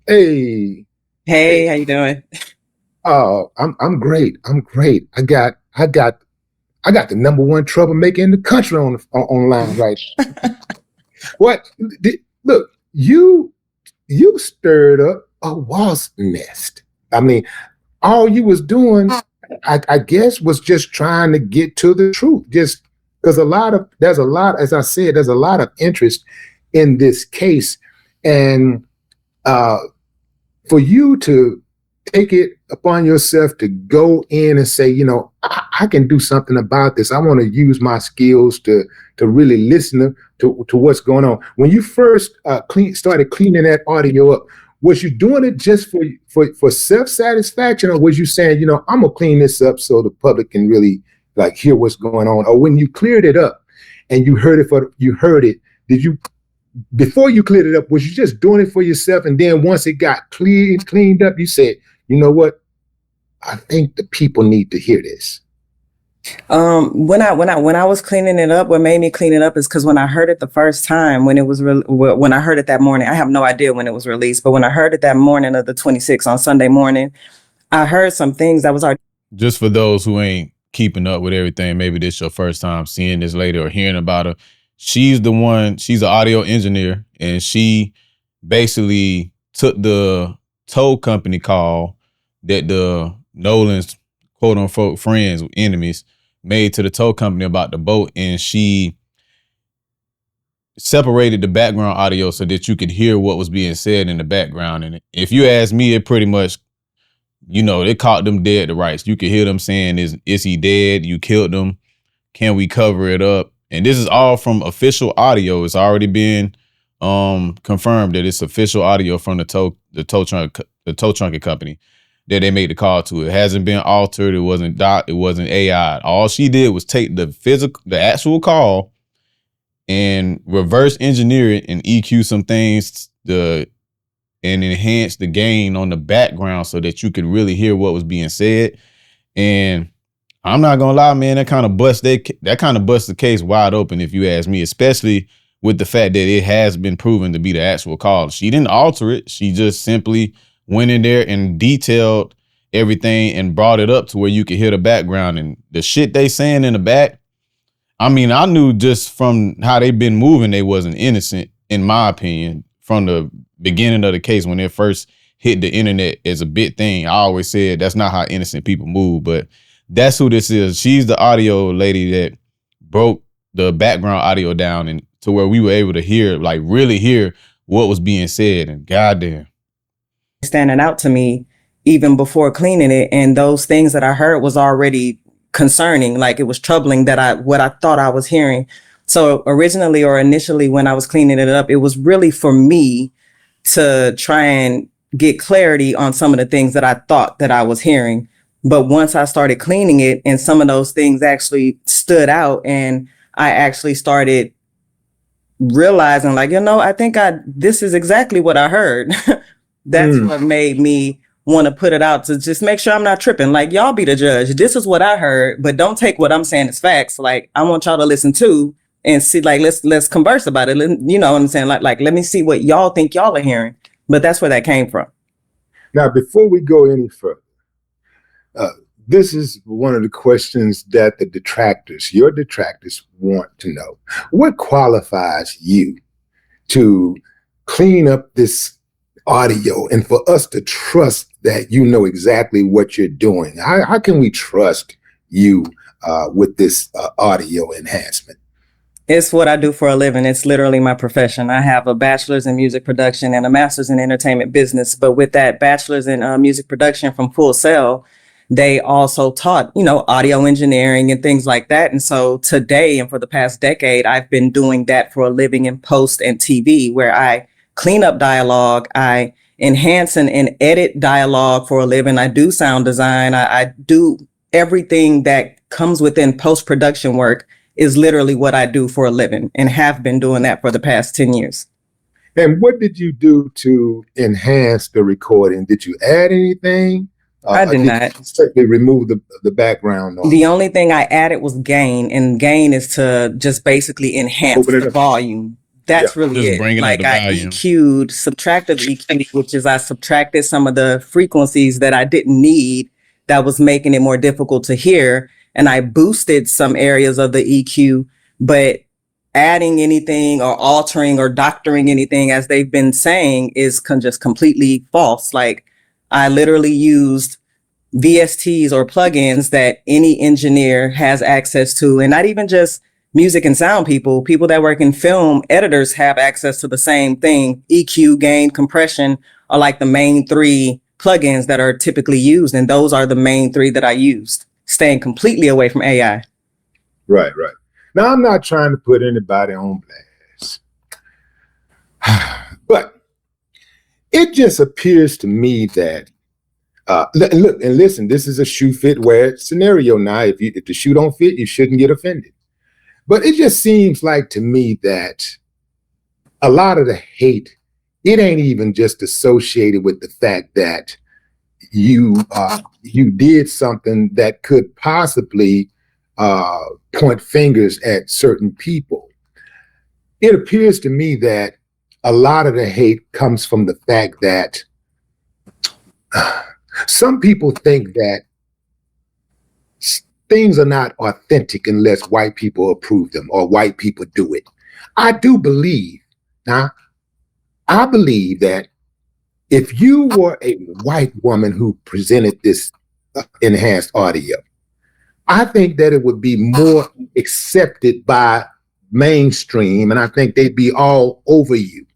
Hey, Hey, hey. how you doing? Oh, I'm great. I'm great. I got the number one troublemaker in the country online right. What? Look, you stirred up a wasp nest. I mean, all you was doing, I guess, was just trying to get to the truth. Just because there's a lot, as I said, there's a lot of interest in this case, and uh, for you to take it upon yourself to go in and say, I can do something about this. I want to use my skills to really listen to what's going on. When you first started cleaning that audio up, was you doing it just for self satisfaction, or was you saying, I'm gonna clean this up so the public can really like hear what's going on? Or when you cleared it up and you heard it, did you before you cleared it up, was you just doing it for yourself? And then once it got cleaned up, you said, you know what? I think the people need to hear this. When I was cleaning it up, what made me clean it up is because when I heard it the first time, when I heard it that morning, I have no idea when it was released, but when I heard it that morning of the 26th on Sunday morning, I heard some things that was already. Just for those who ain't keeping up with everything, maybe this your first time seeing this lady or hearing about her. She's an audio engineer, and she basically took the tow company call that the Nolan's quote unquote friends, enemies, made to the tow company about the boat, and she separated the background audio so that you could hear what was being said in the background. And if you ask me, it pretty much, they caught them dead to rights. You could hear them saying, is he dead? You killed him. Can we cover it up? And this is all from official audio. It's already been confirmed that it's official audio from the tow trunking company that they made the call to. It hasn't been altered. It wasn't it wasn't AI. All she did was take the actual call and reverse engineer it and EQ some things and enhance the gain on the background so that you could really hear what was being said. And I'm not gonna lie, man, that kind of busts the case wide open, if you ask me, especially with the fact that it has been proven to be the actual call. She didn't alter it. She just simply went in there and detailed everything and brought it up to where you could hear the background and the shit they saying in the back. I mean, I knew just from how they've been moving, they wasn't innocent, in my opinion, from the beginning of the case when it first hit the internet as a big thing. I always said that's not how innocent people move, but that's who this is. She's the audio lady that broke the background audio down and to where we were able to hear, like really hear what was being said. And goddamn. Standing out to me even before cleaning it. And those things that I heard was already concerning, like it was troubling what I thought I was hearing. So originally or initially when I was cleaning it up, it was really for me to try and get clarity on some of the things that I thought that I was hearing. But once I started cleaning it and some of those things actually stood out and I actually started realizing like, I think this is exactly what I heard. That's what made me want to put it out to just make sure I'm not tripping. Like, y'all be the judge. This is what I heard, but don't take what I'm saying as facts. Like, I want y'all to listen to and see, like, let's converse about it. You know what I'm saying? Like, let me see what y'all think y'all are hearing. But that's where that came from. Now, before we go any further, this is one of the questions that your detractors want to know. What qualifies you to clean up this audio and for us to trust that you know exactly what you're doing? How can we trust you with this audio enhancement? It's what I do for a living. It's literally my profession. I have a bachelor's in music production and a master's in entertainment business. But with that bachelor's in music production from Full Sail, they also taught, audio engineering and things like that. And so today and for the past decade, I've been doing that for a living in post and TV, where I clean up dialogue. I enhance and edit dialogue for a living. I do sound design. I do everything that comes within post-production work is literally what I do for a living and have been doing that for the past 10 years. And what did you do to enhance the recording? Did you add anything? I did not. Strictly remove the background noise. The only thing I added was gain, and gain is to just basically enhance the volume. Yeah. That's really Just it. bringing up Like the I volume. EQ'd, subtractive EQ, which is I subtracted some of the frequencies that I didn't need that was making it more difficult to hear. And I boosted some areas of the EQ, but adding anything or altering or doctoring anything, as they've been saying, is just completely false. Like I literally used VSTs or plugins that any engineer has access to, and not even just music and sound people that work in film, editors have access to the same thing. EQ, gain, compression are like the main three plugins that are typically used. And those are the main three that I used, staying completely away from AI. Right. Now, I'm not trying to put anybody on blast, but it just appears to me that look and listen, this is a shoe fit wear scenario now. If the shoe don't fit, you shouldn't get offended. But it just seems like to me that a lot of the hate, it ain't even just associated with the fact that you did something that could possibly point fingers at certain people. It appears to me that a lot of the hate comes from the fact that some people think that things are not authentic unless white people approve them or white people do it. I do believe, now, I believe that if you were a white woman who presented this enhanced audio, I think that it would be more accepted by mainstream, and I think they'd be all over you.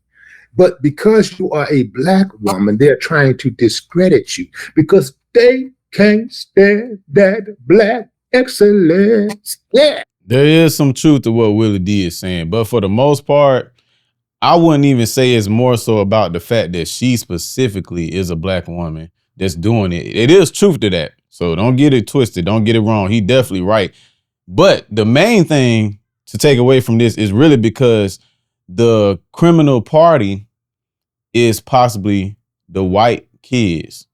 But because you are a black woman, they're trying to discredit you because they can't stand that black excellence. Yeah. There is some truth to what Willie D is saying, but for the most part, I wouldn't even say it's more so about the fact that she specifically is a black woman that's doing it. It is truth to that. So don't get it twisted. Don't get it wrong. He definitely right. But the main thing to take away from this is really because the criminal party is possibly the white kids.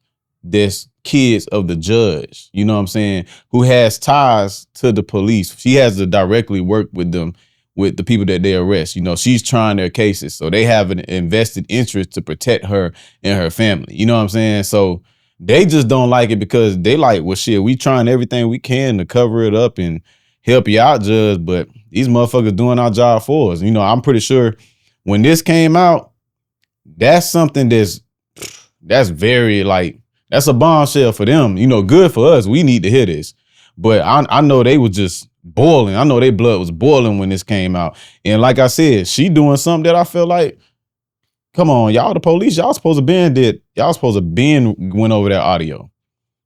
That's kids of the judge, you know what I'm saying, who has ties to the police. She has to directly work with them, with the people that they arrest. You know, she's trying their cases. So they have an invested interest to protect her and her family. You know what I'm saying? So they just don't like it because they like, well, shit, we trying everything we can to cover it up and help you out, judge. But these motherfuckers doing our job for us. You know, I'm pretty sure when this came out, that's something that's very like, that's a bombshell for them. You know, good for us. We need to hear this. But I know they were just boiling. I know their blood was boiling when this came out. And like I said, she doing something that I feel like, come on, y'all the police, y'all supposed to been went over that audio.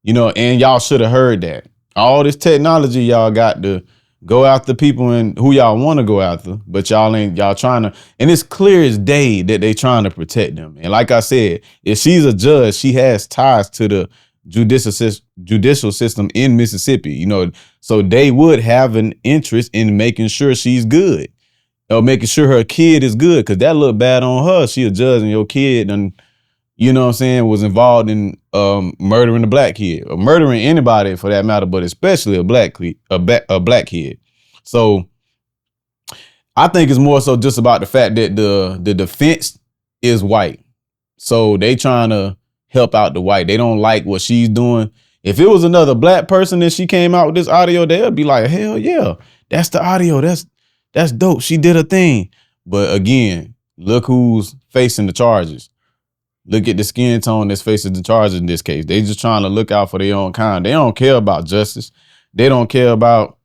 You know, and y'all should have heard that. All this technology y'all got to go after people and who y'all want to go after, but y'all trying to, and it's clear as day that they trying to protect them. And like I said, if she's a judge, she has ties to the judicial system in Mississippi, you know, so they would have an interest in making sure she's good or making sure her kid is good. Cause that look bad on her. She a judge and your kid and, you know what I'm saying, was involved in murdering a black kid or murdering anybody for that matter, but especially a black kid. So I think it's more so just about the fact that the defense is white. So they trying to help out the white. They don't like what she's doing. If it was another black person and she came out with this audio, they'll be like, hell yeah, that's the audio. That's dope. She did a thing. But again, look who's facing the charges. Look at the skin tone that's facing the charges in this case. They just trying to look out for their own kind. They don't care about justice. They don't care about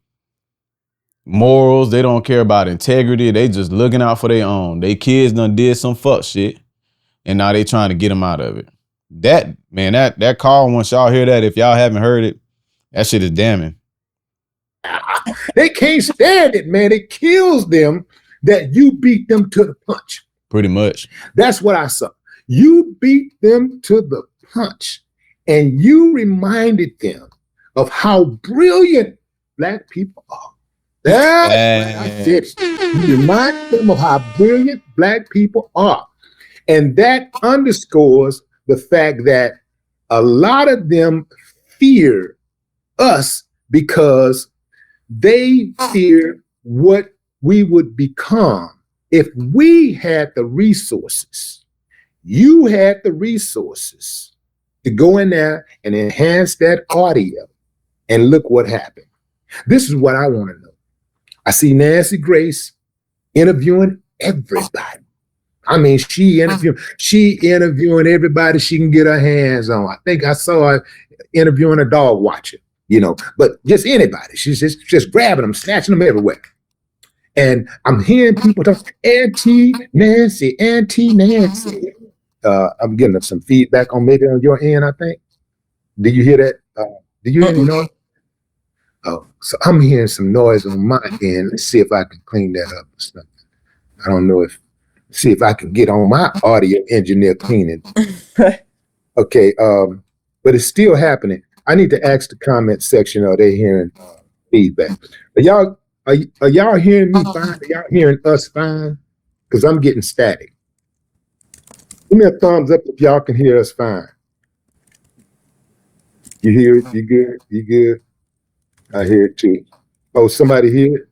morals. They don't care about integrity. They just looking out for their own. They kids done did some fuck shit, and now they trying to get them out of it. That call, once y'all hear that, if y'all haven't heard it, that shit is damning. They can't stand it, man. It kills them that you beat them to the punch. Pretty much. That's what I saw. You beat them to the punch, and you reminded them of how brilliant black people are. That's what I said. You remind them of how brilliant black people are. And that underscores the fact that a lot of them fear us because they fear what we would become if we had the resources, you had the resources to go in there and enhance that audio, and look what happened. This is what I want to know. I see Nancy Grace interviewing everybody. I mean, she interviewing everybody she can get her hands on. I think I saw her interviewing a dog watcher, but just anybody. She's just grabbing them, snatching them everywhere. And I'm hearing people talk, Auntie Nancy. I'm getting some feedback on maybe on your end, I think. Did you hear that? Did you hear any noise? Oh, so I'm hearing some noise on my end. Let's see if I can clean that up or something. I don't know see if I can get on my audio engineer cleaning. Okay, but it's still happening. I need to ask the comment section, are they hearing feedback? Are y'all hearing me fine? Are y'all hearing us fine? Because I'm getting static. Give me a thumbs up if y'all can hear us fine. You hear it? You good? You good? I hear it too. Oh, somebody hear it?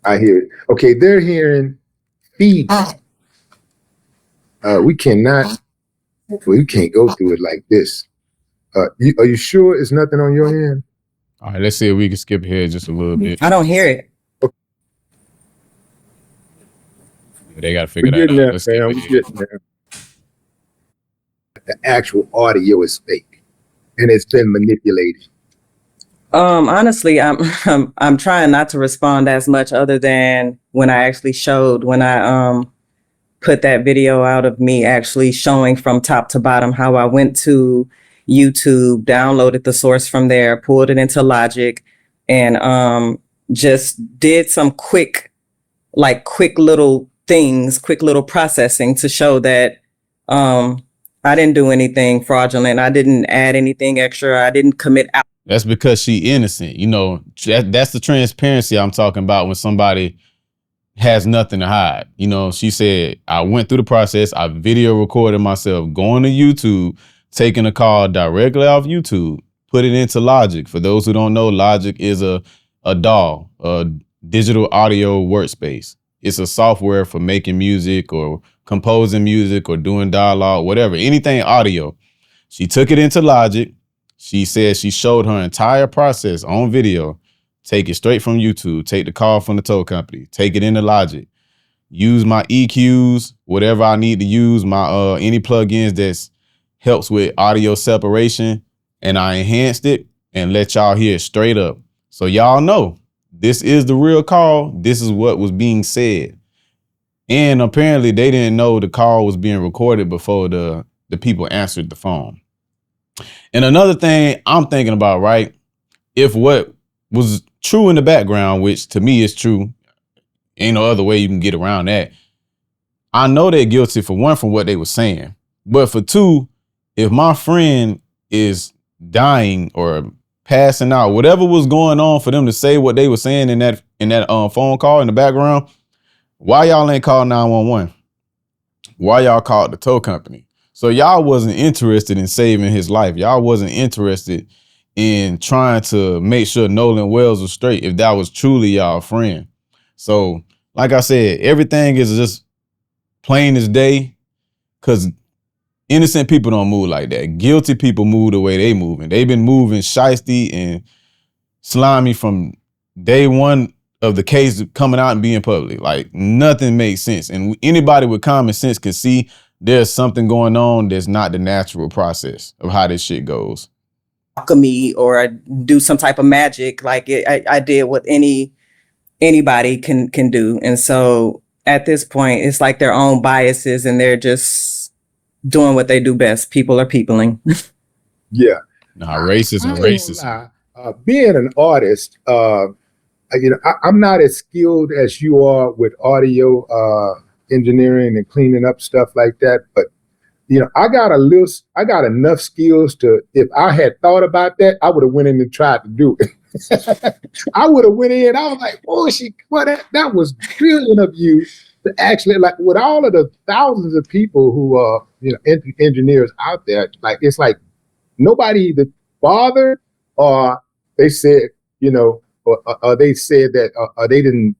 I hear it. Okay, they're hearing feedback. We can't go through it like this. Are you sure it's nothing on your end? All right, let's see if we can skip ahead just a little bit. I don't hear it. They got to figure that out. Let's get there. The actual audio is fake, and it's been manipulated. Honestly, I'm trying not to respond as much, other than when I actually showed, when I put that video out of me actually showing from top to bottom how I went to YouTube, downloaded the source from there, pulled it into Logic, and just did some quick little things, quick little processing to show that I didn't do anything fraudulent. I didn't add anything extra. I didn't commit. That's because she innocent. That's the transparency I'm talking about when somebody has nothing to hide. She said, I went through the process. I video recorded myself going to YouTube, taking a call directly off YouTube, put it into Logic. For those who don't know, Logic is a DAW, a digital audio workspace. It's a software for making music or composing music or doing dialogue, whatever, anything audio. She took it into Logic. She said she showed her entire process on video. Take it straight from YouTube, take the call from the tow company, take it into Logic, use my EQs, whatever I need to use, my any plugins that helps with audio separation, and I enhanced it and let y'all hear it straight up. So y'all know this is the real call. This is what was being said. And apparently they didn't know the call was being recorded before the people answered the phone. And another thing I'm thinking about, right? If what was true in the background, which to me is true, ain't no other way you can get around that. I know they're guilty, for one, from what they were saying. But for two, if my friend is dying or passing out, whatever was going on for them to say what they were saying in that phone call in the background, why y'all ain't called 911? Why y'all called the tow company? So y'all wasn't interested in saving his life. Y'all wasn't interested in trying to make sure Nolan Wells was straight if that was truly y'all friend. So, like I said, everything is just plain as day, because innocent people don't move like that. Guilty people move the way they moving. They've been moving shiesty and slimy from day one of the case coming out and being public. Like, nothing makes sense. And anybody with common sense can see there's something going on that's not the natural process of how this shit goes. Alchemy or do some type of magic like I did what anybody can do. And so at this point, it's like their own biases and they're just doing what they do best. People are peopling. Yeah. Nah, racist. Being an artist, I'm not as skilled as you are with audio engineering and cleaning up stuff like that, but I got enough skills to, if I had thought about that, I would have went in and tried to do it. I would have went in. I was like, oh, that was brilliant of you to actually, like, with all of the thousands of people who are, engineers out there, like, it's like nobody either bothered or they said, or they said that, or they didn't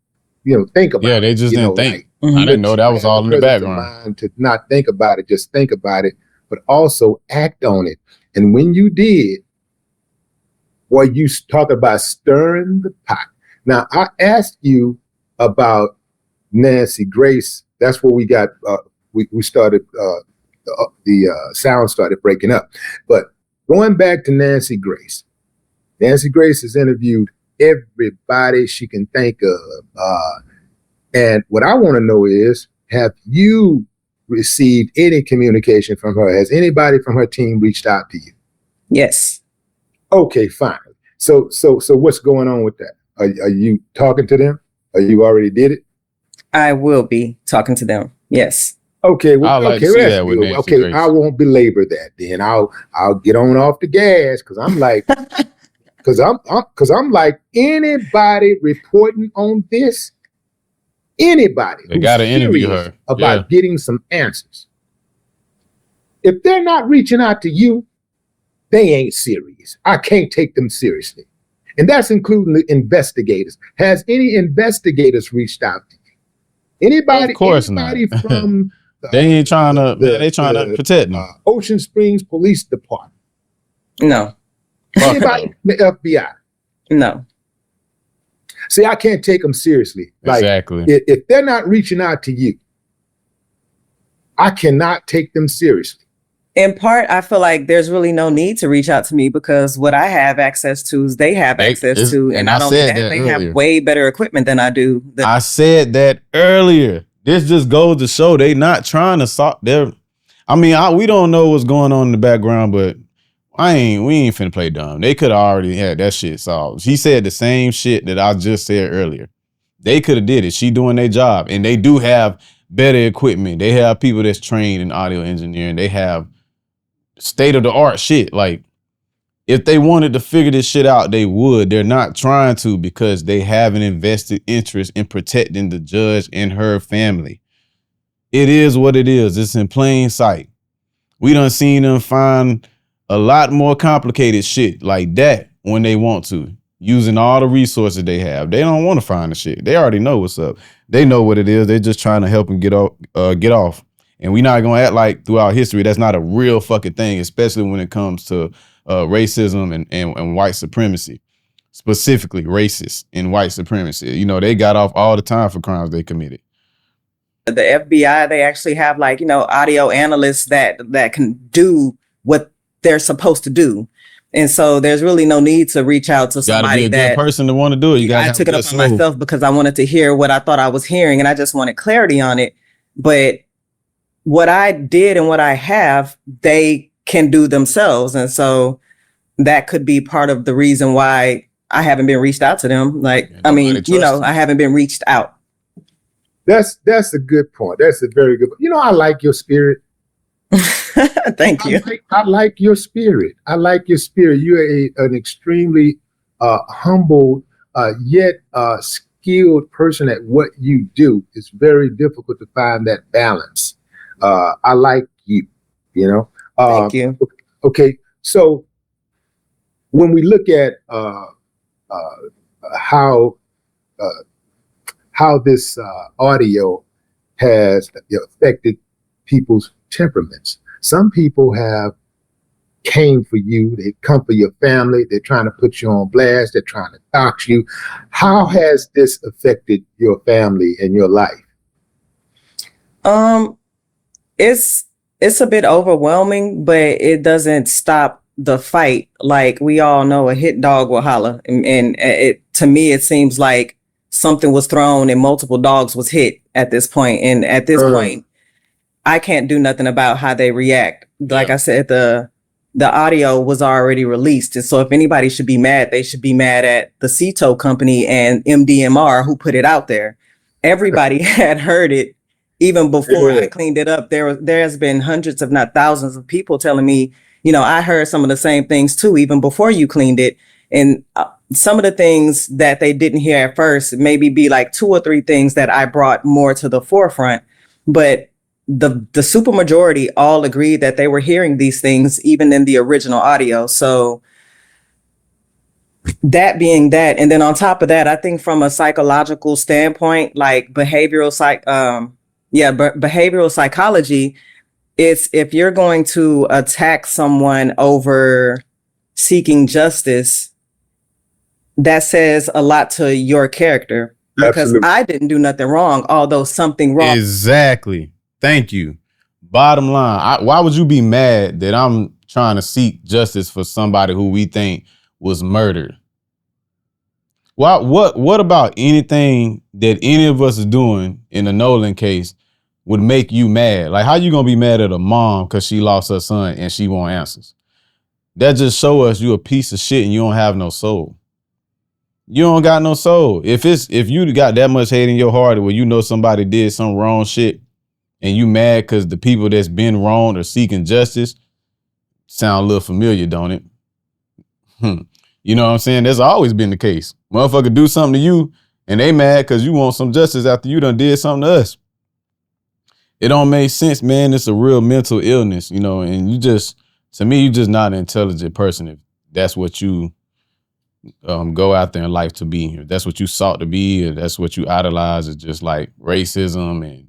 think about Yeah, it. they just didn't think. Mhm. I didn't know that was all in the presence of background. mind to not think about it, just think about it, but also act on it. And when you did, well, you talk about stirring the pot. Now, I asked you about Nancy Grace. That's where we got, we started, the sound started breaking up. But going back to Nancy Grace has interviewed everybody she can think of. And what I want to know is, have you received any communication from her? Has anybody from her team reached out to you? Yes. Okay, fine. So what's going on with that? Are you talking to them? Or you already did it? I will be talking to them. Yes. Okay, well, I'd like to okay, see that's that with good. Nancy Okay, Grace. I won't belabor that. Then I'll get on off the gas because I'm like, because I'm like, anybody reporting on this, anybody They who's got to interview serious her. about getting some answers, if they're not reaching out to you, they ain't serious. I can't take them seriously. And that's including the investigators. Has any investigators reached out to you? Anybody? Of course anybody not. from They ain't trying to. They trying to protect them. Ocean Springs Police Department? No. Fuck Anybody no. from the FBI? No. See, I can't take them seriously. Like, Exactly. if they're not reaching out to you, I cannot take them seriously. In part, I feel like there's really no need to reach out to me because what I have access to is they have access to. And not only that, they have way better equipment than I do. I said that earlier. This just goes to show they not trying to solve their. I mean, we don't know what's going on in the background, but we ain't finna play dumb. They could have already had that shit solved. She said the same shit that I just said earlier. They could have did it. She doing their job. And they do have better equipment. They have people that's trained in audio engineering. They have state-of-the-art shit. Like, if they wanted to figure this shit out, they would. They're not trying to because they have an invested interest in protecting the judge and her family. It is what it is. It's in plain sight. We done seen them find a lot more complicated shit like that when they want to, using all the resources they have. They don't want to find the shit. They already know what's up. They know what it is. They're just trying to help them get off. And we're not going to act like throughout history that's not a real fucking thing, especially when it comes to racism and white supremacy, specifically racist and white supremacy. They got off all the time for crimes they committed. The FBI, they actually have audio analysts that can do what they're supposed to do. And so there's really no need to reach out to somebody you gotta be a good person to want to do it. I took it up on myself because I wanted to hear what I thought I was hearing and I just wanted clarity on it. But what I did and what I have, they can do themselves. And so that could be part of the reason why I haven't been reached out to them. Like, I mean, I haven't been reached out. That's a good point. That's a very good point. I like your spirit. Thank you. I like your spirit. I like your spirit. You're an extremely humble, yet skilled person at what you do. It's very difficult to find that balance. I like you, Thank you. Okay, so when we look at how this audio has affected people's temperaments, some people have came for you. They come for your family. They're trying to put you on blast. They're trying to dox you. How has this affected your family and your life? It's a bit overwhelming, but it doesn't stop the fight. Like we all know, a hit dog will holler, and it to me it seems like something was thrown and multiple dogs was hit at this point. And at this point, I can't do nothing about how they react. Like I said, the audio was already released, and so if anybody should be mad, they should be mad at the CETO company and MDMR who put it out there. Everybody had heard it. Even before I cleaned it up, there's been hundreds, if not thousands, of people telling me, I heard some of the same things too, even before you cleaned it. And some of the things that they didn't hear at first, maybe be like 2 or 3 things that I brought more to the forefront. But the super majority all agreed that they were hearing these things even in the original audio. So that being that, and then on top of that, I think from a psychological standpoint, like behavioral psychology, it's if you're going to attack someone over seeking justice, that says a lot to your character, because Absolutely. I didn't do nothing wrong, although something wrong. Exactly. Thank you. Bottom line, why would you be mad that I'm trying to seek justice for somebody who we think was murdered? What about anything that any of us is doing in the Nolan case would make you mad? Like, how you gonna be mad at a mom because she lost her son and she want answers? That just show us you a piece of shit and you don't have no soul. You don't got no soul. If you got that much hate in your heart where you know somebody did some wrong shit and you mad because the people that's been wronged are seeking justice, sound a little familiar, don't it? You know what I'm saying? That's always been the case. Motherfucker do something to you and they mad because you want some justice after you done did something to us. It don't make sense, man. It's a real mental illness, you know, and to me, you just not an intelligent person if that's what you go out there in life to be. If that's what you sought to be, or that's what you idolize, it's just like racism, and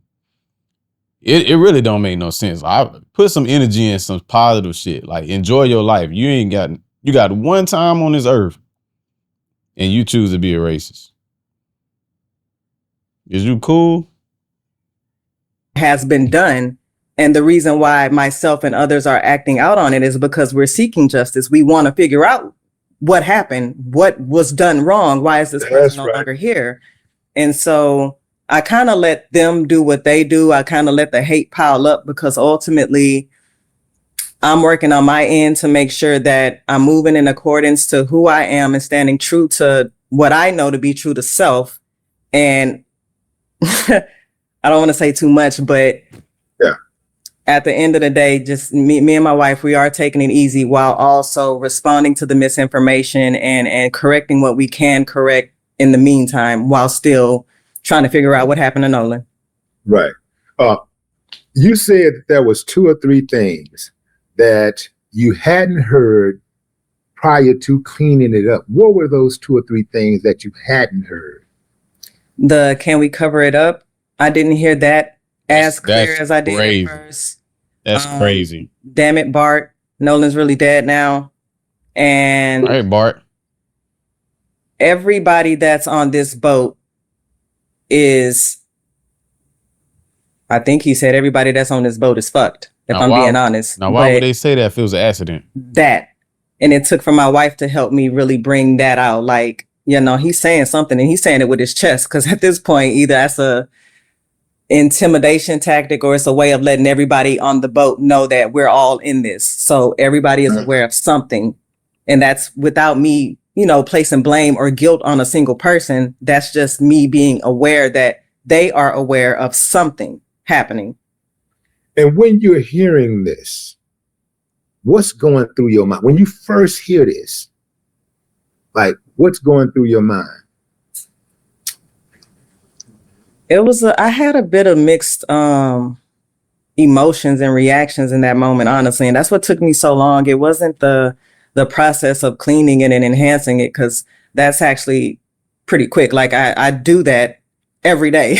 it really don't make no sense. I put some energy in some positive shit. Like, enjoy your life. You got one time on this earth and you choose to be a racist. Is you cool? Has been done. And the reason why myself and others are acting out on it is because we're seeking justice. We want to figure out what happened, what was done wrong. Why is this person no longer here? And so I kind of let them do what they do. I kind of let the hate pile up, because ultimately I'm working on my end to make sure that I'm moving in accordance to who I am and standing true to what I know to be true to self. And I don't want to say too much, but yeah, at the end of the day, just me and my wife, we are taking it easy while also responding to the misinformation and correcting what we can correct in the meantime, while still trying to figure out what happened to Nolan. Right. You said that there was 2 or 3 things that you hadn't heard prior to cleaning it up. What were those 2 or 3 things that you hadn't heard? Can we cover it up? I didn't hear that as clear as I did at first. That's crazy. Damn it, Bart. Nolan's really dead now. And all right, Bart. Everybody that's on this boat is, I think he said everybody that's on this boat is fucked, if I'm being honest. Now, why would they say that if it was an accident? And it took for my wife to help me really bring that out. Like, you know, he's saying something and he's saying it with his chest, because at this point, either that's a intimidation tactic or it's a way of letting everybody on the boat know that we're all in this. So everybody is aware of something. And that's without me, you know, placing blame or guilt on a single person. That's just me being aware that they are aware of something happening. And when you're hearing this, what's going through your mind? When you first hear this, like, what's going through your mind? I had a bit of mixed emotions and reactions in that moment, honestly. And that's what took me so long. It wasn't the process of cleaning it and enhancing it, because that's actually pretty quick. Like I do that every day.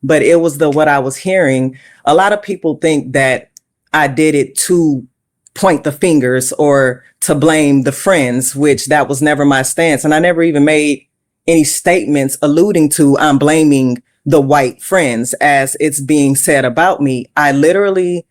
But it was what I was hearing. A lot of people think that I did it to point the fingers or to blame the friends, which that was never my stance. And I never even made any statements alluding to I'm blaming the white friends as it's being said about me. I literally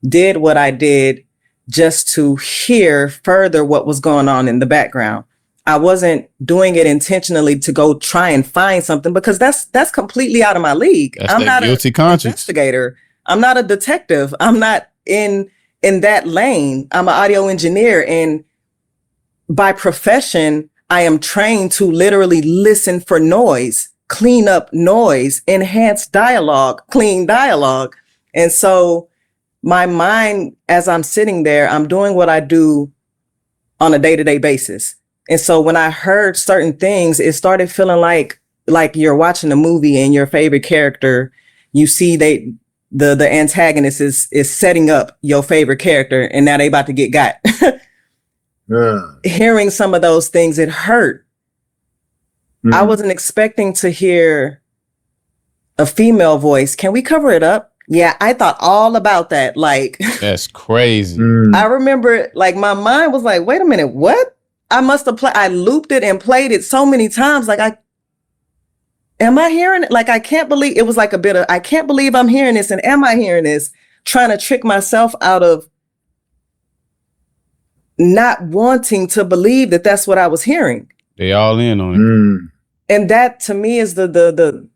did what I did just to hear further what was going on in the background. I wasn't doing it intentionally to go try and find something, because that's completely out of my league. I'm not guilty conscience investigator. I'm not a detective. I'm not in that lane. I'm an audio engineer, and by profession, I am trained to literally listen for noise, clean up noise, enhance dialogue, clean dialogue. And so my mind, as I'm sitting there, I'm doing what I do on a day-to-day basis. And so when I heard certain things, it started feeling like you're watching a movie and your favorite character, you see the antagonist is setting up your favorite character, and now they about to get got. hearing some of those things, it hurt. I wasn't expecting to hear a female voice. Can we cover it up? Yeah, I thought all about that. Like, that's crazy. I remember, like, my mind was like, wait a minute, what? I must have I looped it and played it so many times. Like, am I hearing it? Like, I can't believe it was like a bit of, I can't believe I'm hearing this. And am I hearing this? Trying to trick myself out of not wanting to believe that that's what I was hearing. They all in on it. And that to me is the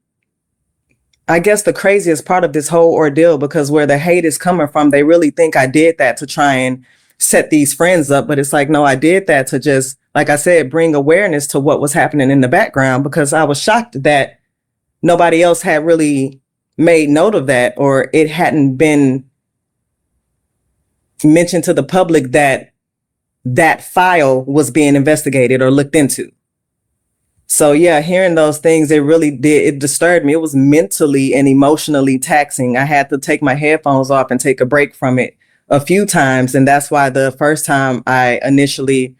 I guess the craziest part of this whole ordeal, because where the hate is coming from, they really think I did that to try and set these friends up. But it's like, no, I did that to just, like I said, bring awareness to what was happening in the background, because I was shocked that nobody else had really made note of that, or it hadn't been mentioned to the public that that file was being investigated or looked into. So yeah, hearing those things, it really did. It disturbed me. It was mentally and emotionally taxing. I had to take my headphones off and take a break from it a few times. And that's why the first time I originally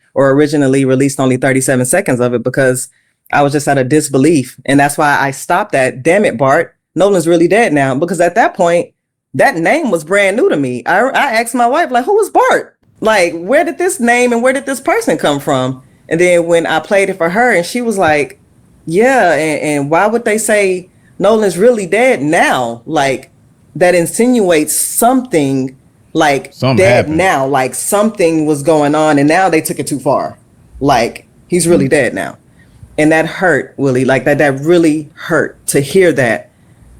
released only 37 seconds of it, because I was just out of disbelief. And that's why I stopped at, damn it, Bart, Nolan's really dead now. Because at that point, that name was brand new to me. I asked my wife, like, who was Bart? Like, where did this name and where did this person come from? And then when I played it for her, and she was like, yeah, and why would they say Nolan's really dead now? Like, that insinuates something, like something dead happened now, like something was going on, and now they took it too far. Like, he's really dead now. And that hurt, Willie. Like, that really hurt to hear that,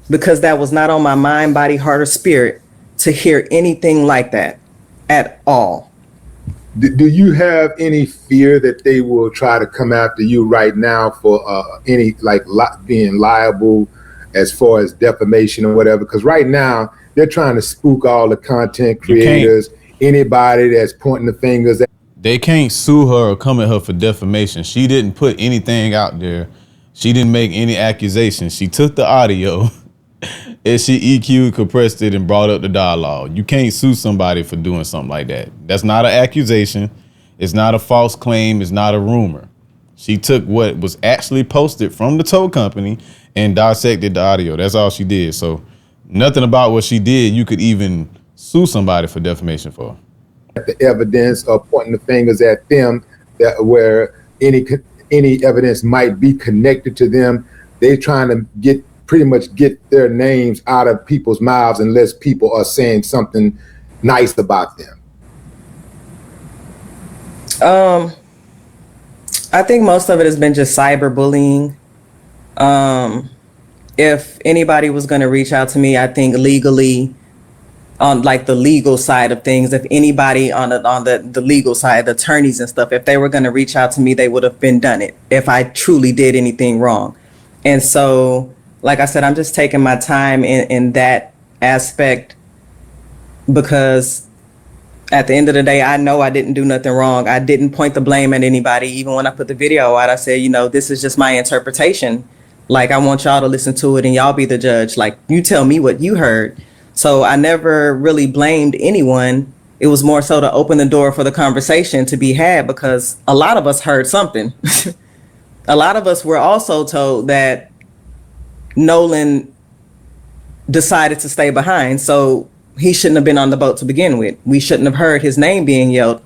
because that was not on my mind, body, heart, or spirit to hear anything like that at all. Do you have any fear that they will try to come after you right now for any, like, being liable as far as defamation or whatever? Because right now they're trying to spook all the content creators, anybody that's pointing the fingers at. They can't sue her or come at her for defamation. She didn't put anything out there. She didn't make any accusations. She took the audio and she EQ'd, compressed it, and brought up the dialogue. You can't sue somebody for doing something like that. That's not an accusation. It's not a false claim. It's not a rumor. She took what was actually posted from the tow company and dissected the audio. That's all she did. So nothing about what she did you could even sue somebody for defamation for. The evidence or pointing the fingers at them, that where any evidence might be connected to them, they're trying to pretty much get their names out of people's mouths unless people are saying something nice about them. I think most of it has been just cyberbullying. If anybody was going to reach out to me, I think legally, on like the legal side of things, if anybody on the legal side, the attorneys and stuff, if they were going to reach out to me, they would have been done it if I truly did anything wrong. And so, like I said, I'm just taking my time in that aspect, because at the end of the day, I know I didn't do nothing wrong. I didn't point the blame at anybody. Even when I put the video out, I said, this is just my interpretation. Like, I want y'all to listen to it and y'all be the judge. Like, you tell me what you heard. So I never really blamed anyone. It was more so to open the door for the conversation to be had, because a lot of us heard something. A lot of us were also told that Nolan decided to stay behind, so he shouldn't have been on the boat to begin with. We shouldn't have heard his name being yelled.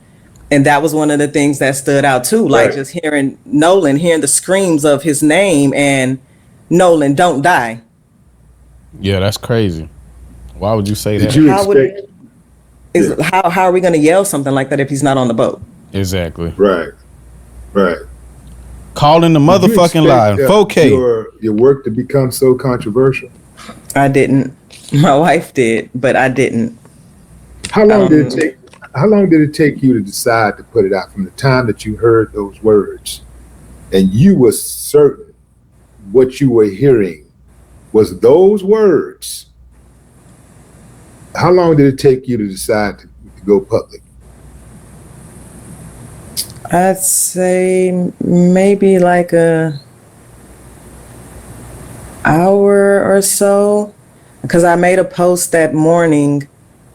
And that was one of the things that stood out too, like just hearing Nolan, hearing the screams of his name and Nolan, don't die. Yeah, that's crazy. Why would you say that? Did you expect? How are we going to yell something like that if he's not on the boat? Exactly. Right. Calling the motherfucking lie. 4K. Your work to become so controversial? I didn't. My wife did, but I didn't. How long did it take you to decide to put it out, from the time that you heard those words and you were certain what you were hearing was those words? How long did it take you to decide to go public? I'd say maybe like a hour or so, because I made a post that morning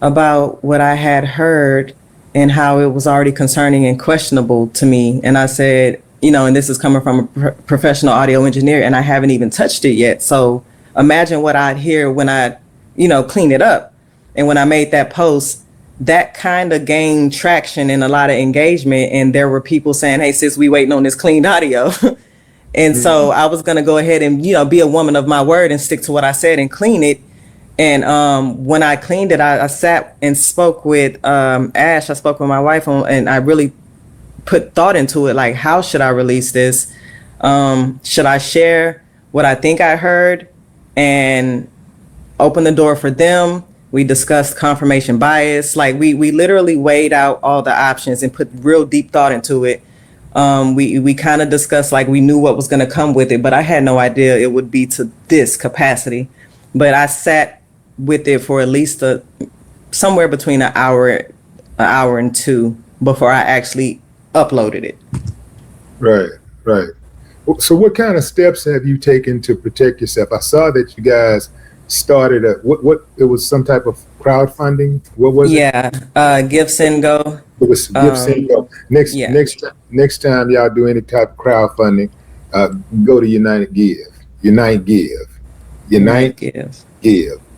about what I had heard, and how it was already concerning and questionable to me. And I said, and this is coming from a professional audio engineer, and I haven't even touched it yet. So imagine what I'd hear when I, clean it up. And when I made that post, that kind of gained traction and a lot of engagement. And there were people saying, hey, sis, we waiting on this cleaned audio. And so I was going to go ahead and, be a woman of my word and stick to what I said and clean it. And when I cleaned it, I sat and spoke with Ash. I spoke with my wife and I really put thought into it. Like, how should I release this? Should I share what I think I heard and open the door for them? We discussed confirmation bias. Like we literally weighed out all the options and put real deep thought into it. We kind of discussed, like, we knew what was going to come with it, but I had no idea it would be to this capacity. But I sat with it for at least somewhere between an hour and two before I actually uploaded it. Right. So what kind of steps have you taken to protect yourself? I saw that you guys started what it was some type of crowdfunding. What was it? Yeah, Give Send Go. It was Give Send Go. Next time y'all do any type of crowdfunding, go to Unite Give.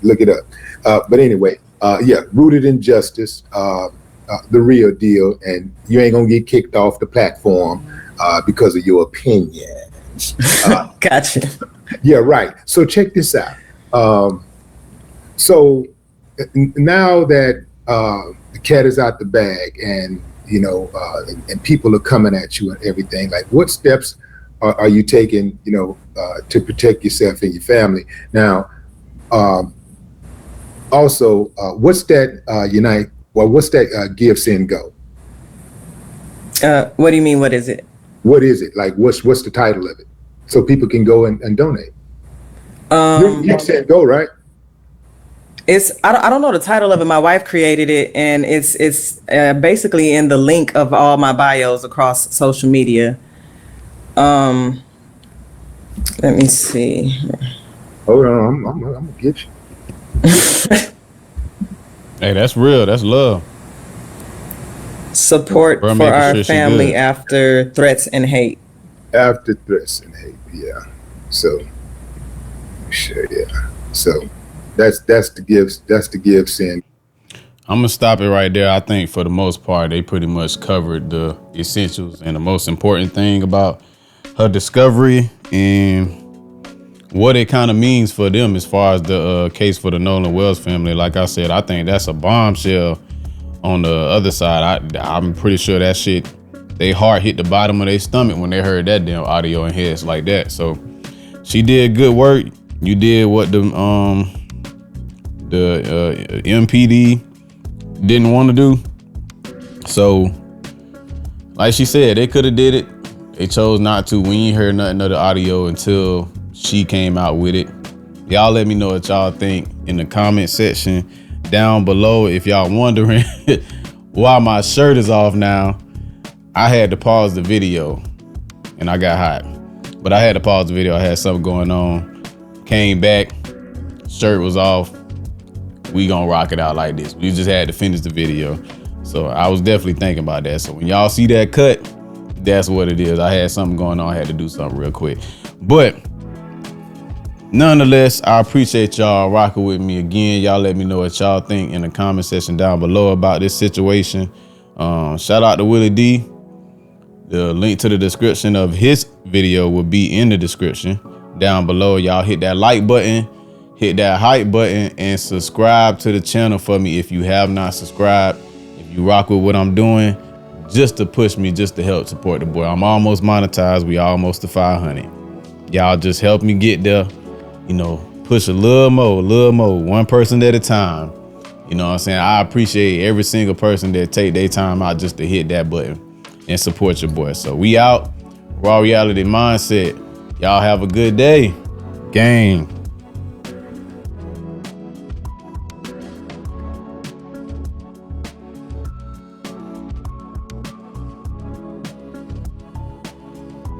Look it up. But anyway, rooted in justice, the real deal, and you ain't gonna get kicked off the platform because of your opinions. Gotcha. Yeah, right. So check this out. So now that the cat is out the bag, and and people are coming at you and everything, like, what steps are you taking, to protect yourself and your family? Now, also, what's that what's that Give Send Go? What do you mean? What is it? What is it? Like, what's the title of it? So people can go and donate. Give Send Go, right? I don't know the title of it. My wife created it, and it's basically in the link of all my bios across social media. Let me see. Hold on, I'm gonna get you. Hey, that's real. That's love. Support for our family after threats and hate. After threats and hate, yeah. So, sure, yeah. So, that's the Give Send. I'm gonna stop it right there. I think for the most part, they pretty much covered the essentials and the most important thing about her discovery and what it kind of means for them as far as the case for the Nolan Wells family. Like I said, I think that's a bombshell. On the other side, I'm pretty sure that shit, they heart hit the bottom of their stomach when they heard that damn audio and heads like that. So she did good work. You did what the MPD didn't want to do. So, like she said, they could have did it. They chose not to. We ain't heard nothing of the audio until she came out with it. Y'all let me know what y'all think in the comment section down below. If y'all wondering why my shirt is off now, I had to pause the video and I got hot. But I had to pause the video. I had something going on. Came back, shirt was off. We gonna rock it out like this. We just had to finish the video. So I was definitely thinking about that. So when y'all see that cut, that's what it is. I had something going on. I had to do something real quick. But nonetheless, I appreciate y'all rocking with me again. Y'all let me know what y'all think in the comment section down below about this situation. Shout out to Willie D. The link to the description of his video will be in the description down below. Y'all hit that like button, hit that hype button, and subscribe to the channel for me if you have not subscribed. If you rock with what I'm doing, just to push me, just to help support the boy. I'm almost monetized. We almost to 500. Y'all just help me get there. Push a little more, one person at a time. You know what I'm saying? I appreciate every single person that take their time out just to hit that button and support your boy. So we out. Raw Reality Mindset. Y'all have a good day. Gang.